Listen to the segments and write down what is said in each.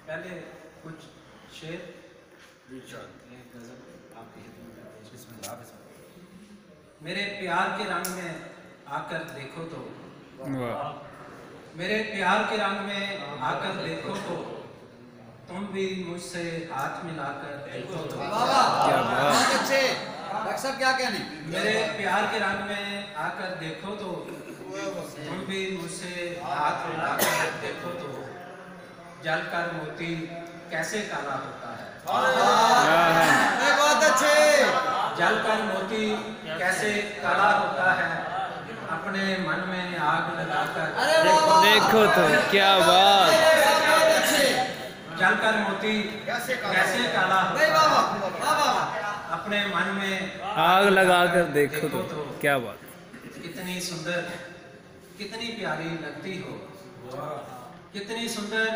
पहले कुछ शेर मेरे प्यार के रंग में आकर देखो तो, मेरे प्यार के रंग में आकर देखो तो, तुम भी मुझसे हाथ मिलाकर देखो तो। क्या बात, अच्छे डॉक्टर साहब क्या कहने। मेरे प्यार के रंग में आकर देखो तो, तुम भी मुझसे हाथ मिलाकर देखो तो, जलकर मोती कैसे काला होता है। बहुत अच्छे। जलकर मोती कैसे काला होता है, अपने मन में आग लगाकर देखो तो। क्या बात। जलकर मोती कैसे काला होता है, अपने मन में आग लगाकर देखो तो। क्या बात। कितनी सुंदर, कितनी प्यारी लगती हो, कितनी सुंदर,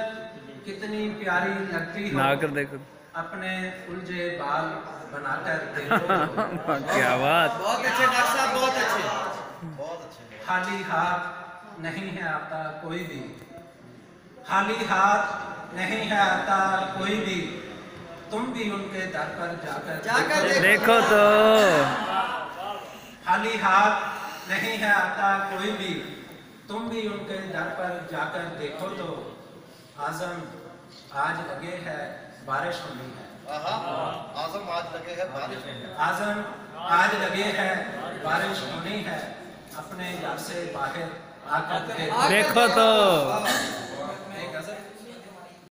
कितनी प्यारी लगती हो, नहाकर देखो। अपने उलझे बाल बनाकर देखो तो। क्या बात। बहुत अच्छे डॉक्टर साहब, बहुत अच्छे, बहुत अच्छे। खाली हाथ नहीं है आता कोई भी, खाली हाथ नहीं है आता कोई भी, तुम भी उनके दर पर जाकर देखो तो। खाली हाथ नहीं है आता कोई भी, तुम भी उनके दर पर जाकर देखो तो। आजम आज लगे है बारिश होनी है। आजम आज लगे है बारिश होनी है। आजम आज लगे है बारिश होनी है, अपने घर से बाहर आकर देखो तो।